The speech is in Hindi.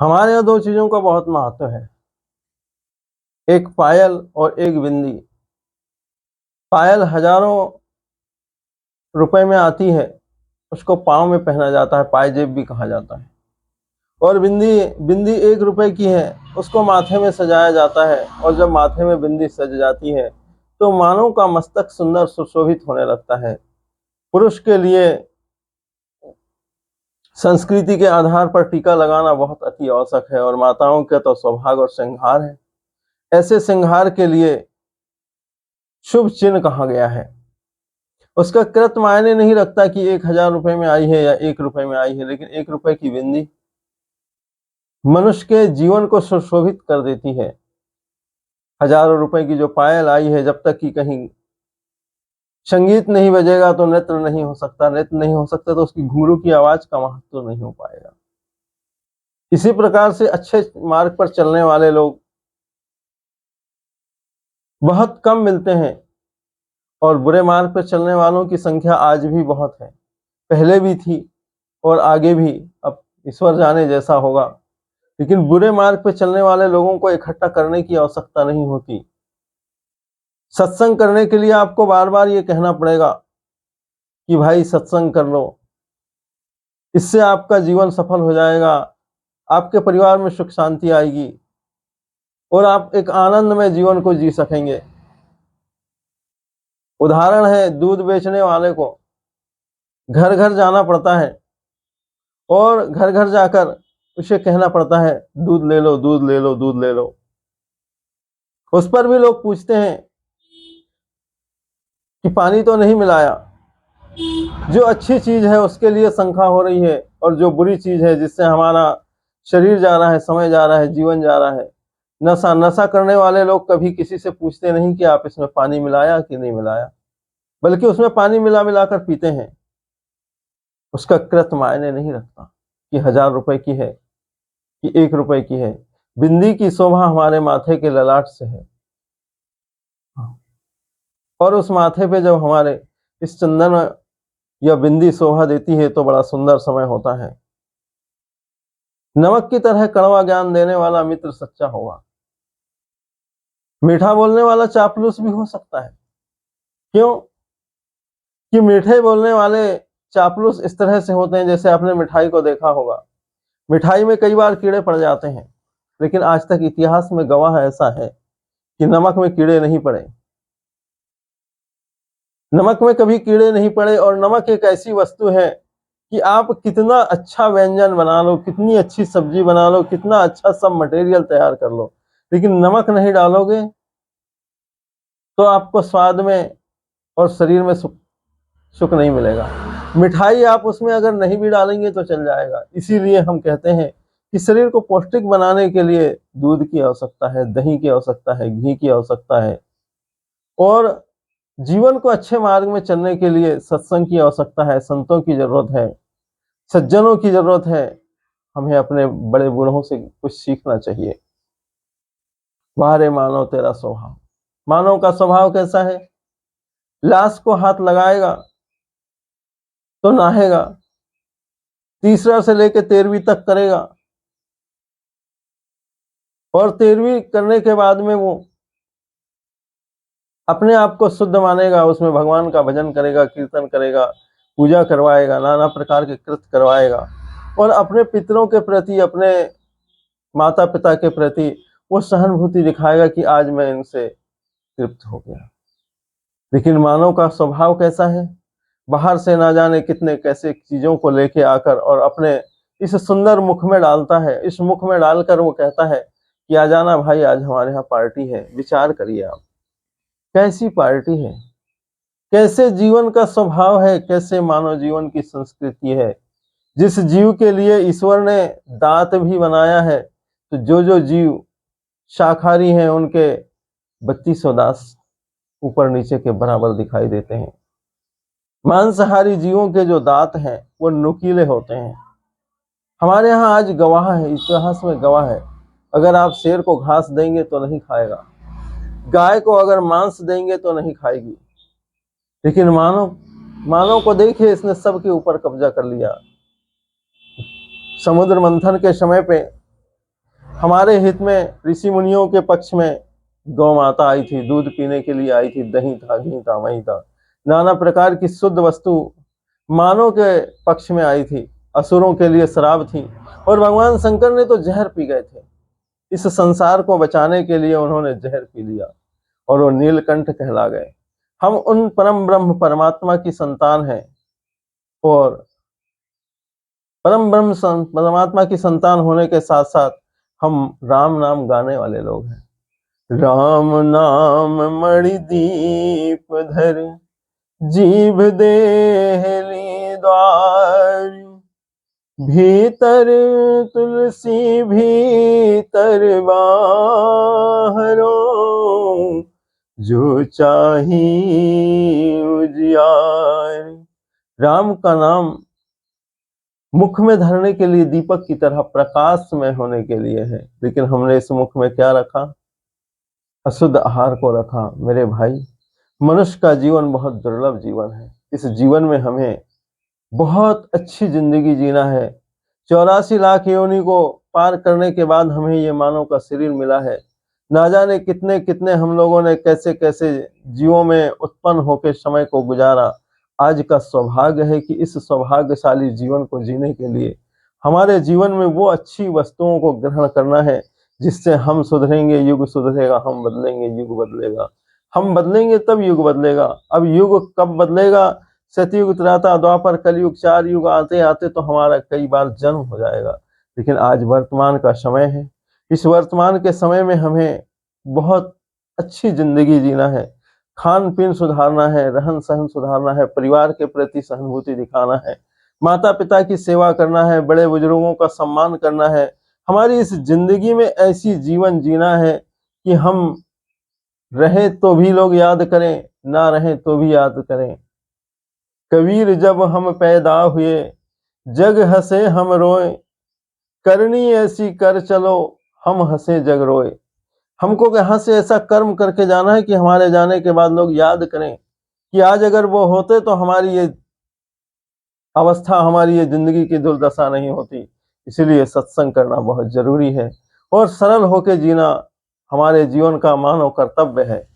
हमारे यहाँ दो चीजों का बहुत महत्व है, एक पायल और एक बिंदी। पायल हजारों रुपए में आती है, उसको पाँव में पहना जाता है, पायजेब भी कहा जाता है। और बिंदी बिंदी 1 रुपए की है, उसको माथे में सजाया जाता है। और जब माथे में बिंदी सज जाती है तो मानव का मस्तक सुंदर सुशोभित होने लगता है। पुरुष के लिए संस्कृति के आधार पर टीका लगाना बहुत अति आवश्यक है, और माताओं का तो सौभाग्य और श्रृंगार है। ऐसे श्रृंगार के लिए शुभ चिन्ह कहा गया है। उसका कृत मायने नहीं रखता कि 1000 रुपए में आई है या 1 रुपए में आई है, लेकिन 1 रुपए की बिंदी मनुष्य के जीवन को सुशोभित कर देती है। हजारों रुपए की जो पायल आई है, जब तक कि कहीं संगीत नहीं बजेगा तो नृत्य नहीं हो सकता, नृत्य नहीं हो सकता तो उसकी घुंघरू की आवाज का महत्व तो नहीं हो पाएगा। इसी प्रकार से अच्छे मार्ग पर चलने वाले लोग बहुत कम मिलते हैं, और बुरे मार्ग पर चलने वालों की संख्या आज भी बहुत है, पहले भी थी और आगे भी। अब ईश्वर जाने जैसा होगा, लेकिन बुरे मार्ग पर चलने वाले लोगों को इकट्ठा करने की आवश्यकता नहीं होती। सत्संग करने के लिए आपको बार बार ये कहना पड़ेगा कि भाई सत्संग कर लो, इससे आपका जीवन सफल हो जाएगा, आपके परिवार में सुख शांति आएगी और आप एक आनंदमय जीवन को जी सकेंगे। उदाहरण है, दूध बेचने वाले को घर घर जाना पड़ता है और घर घर जाकर उसे कहना पड़ता है दूध ले लो, दूध ले लो, दूध ले लो। उस पर भी लोग पूछते हैं कि पानी तो नहीं मिलाया। जो अच्छी चीज है उसके लिए शंका हो रही है, और जो बुरी चीज है जिससे हमारा शरीर जा रहा है, समय जा रहा है, जीवन जा रहा है, नशा करने वाले लोग कभी किसी से पूछते नहीं कि आप इसमें पानी मिलाया कि नहीं मिलाया, बल्कि उसमें पानी मिला मिलाकर पीते हैं। उसका कृत मायने नहीं रखता कि 1000 रुपए की है कि 1 रुपए की है। बिंदी की शोभा हमारे माथे के ललाट से है, और उस माथे पे जब हमारे इस चंदन या बिंदी शोभा देती है तो बड़ा सुंदर समय होता है। नमक की तरह कड़वा ज्ञान देने वाला मित्र सच्चा होगा। मीठा बोलने वाला चापलूस भी हो सकता है। क्यों? कि मीठे बोलने वाले चापलूस इस तरह से होते हैं, जैसे आपने मिठाई को देखा होगा, मिठाई में कई बार कीड़े पड़ जाते हैं, लेकिन आज तक इतिहास में गवाह ऐसा है कि नमक में कीड़े नहीं पड़े। नमक में कभी कीड़े नहीं पड़े। और नमक एक ऐसी वस्तु है कि आप कितना अच्छा व्यंजन बना लो, कितनी अच्छी सब्जी बना लो, कितना अच्छा सब मटेरियल तैयार कर लो, लेकिन नमक नहीं डालोगे तो आपको स्वाद में और शरीर में सुख नहीं मिलेगा। मिठाई आप उसमें अगर नहीं भी डालेंगे तो चल जाएगा। इसीलिए हम कहते हैं कि शरीर को पौष्टिक बनाने के लिए दूध की आवश्यकता है, दही की आवश्यकता है, घी की आवश्यकता है, और जीवन को अच्छे मार्ग में चलने के लिए सत्संग की आवश्यकता है, संतों की जरूरत है, सज्जनों की जरूरत है। हमें अपने बड़े बूढ़ों से कुछ सीखना चाहिए। वारे मानव तेरा स्वभाव। मानव का स्वभाव कैसा है? लाश को हाथ लगाएगा तो नहाएगा, तीसरा से लेकर 13वीं तक करेगा, और 13वीं करने के बाद में वो अपने आप को शुद्ध मानेगा, उसमें भगवान का भजन करेगा, कीर्तन करेगा, पूजा करवाएगा, नाना प्रकार के कृत्य करवाएगा, और अपने पितरों के प्रति, अपने माता पिता के प्रति वो सहानुभूति दिखाएगा कि आज मैं इनसे तृप्त हो गया। लेकिन मानव का स्वभाव कैसा है? बाहर से ना जाने कितने कैसे चीजों को लेके आकर और अपने इस सुंदर मुख में डालता है। इस मुख में डालकर वो कहता है कि आ जाना भाई, आज हमारे यहाँ पार्टी है। विचार करिए आप, कैसी पार्टी है, कैसे जीवन का स्वभाव है, कैसे मानव जीवन की संस्कृति है। जिस जीव के लिए ईश्वर ने दांत भी बनाया है, तो जो जीव शाकाहारी हैं उनके 32 दांत ऊपर नीचे के बराबर दिखाई देते हैं। मांसाहारी जीवों के जो दांत हैं वो नुकीले होते हैं। हमारे यहाँ आज गवाह है, इतिहास में गवाह है, अगर आप शेर को घास देंगे तो नहीं खाएगा, गाय को अगर मांस देंगे तो नहीं खाएगी, लेकिन मानव को देखिए, इसने सबके ऊपर कब्जा कर लिया। समुद्र मंथन के समय पे हमारे हित में ऋषि मुनियों के पक्ष में गौ माता आई थी, दूध पीने के लिए आई थी, दही था, घी था, मही था, नाना प्रकार की शुद्ध वस्तु मानव के पक्ष में आई थी, असुरों के लिए शराब थी, और भगवान शंकर ने तो जहर पी गए थे। इस संसार को बचाने के लिए उन्होंने जहर पी लिया और वो नीलकंठ कहला गए। हम उन परम ब्रह्म परमात्मा की संतान हैं, और परम ब्रह्म परमात्मा की संतान होने के साथ साथ हम राम नाम गाने वाले लोग हैं। राम नाम मणिदीप धर, जीभ देहली द्वार, भीतर तुलसी भीतर बाहरो, जो चाही उजियार। राम का नाम मुख में धरने के लिए दीपक की तरह प्रकाश में होने के लिए है, लेकिन हमने इस मुख में क्या रखा? अशुद्ध आहार को रखा। मेरे भाई, मनुष्य का जीवन बहुत दुर्लभ जीवन है। इस जीवन में हमें बहुत अच्छी जिंदगी जीना है। 84 लाख योनि को पार करने के बाद हमें ये मानव का शरीर मिला है। ना जाने कितने कितने हम लोगों ने कैसे कैसे जीवों में उत्पन्न होकर समय को गुजारा। आज का सौभाग्य है कि इस सौभाग्यशाली जीवन को जीने के लिए हमारे जीवन में वो अच्छी वस्तुओं को ग्रहण करना है जिससे हम सुधरेंगे, युग सुधरेगा, हम बदलेंगे, युग बदलेगा। हम बदलेंगे तब युग बदलेगा। अब युग कब बदलेगा? सतयुग, त्रेता, द्वापर, कलयुग, 4 युग आते आते तो हमारा कई बार जन्म हो जाएगा। लेकिन आज वर्तमान का समय है। इस वर्तमान के समय में हमें बहुत अच्छी जिंदगी जीना है। खान पीन सुधारना है, रहन सहन सुधारना है, परिवार के प्रति सहानुभूति दिखाना है, माता पिता की सेवा करना है, बड़े बुजुर्गों का सम्मान करना है। हमारी इस जिंदगी में ऐसी जीवन जीना है कि हम रहे तो भी लोग याद करें, ना रहे तो भी याद करें। कबीर जब हम पैदा हुए, जग हंसे हम रोए, करनी ऐसी कर चलो, हम हंसे जग रोए। हमको कहाँ से ऐसा कर्म करके जाना है कि हमारे जाने के बाद लोग याद करें कि आज अगर वो होते तो हमारी ये अवस्था, हमारी ये जिंदगी की दुर्दशा नहीं होती। इसीलिए सत्संग करना बहुत जरूरी है और सरल होकर जीना हमारे जीवन का मानव कर्तव्य है।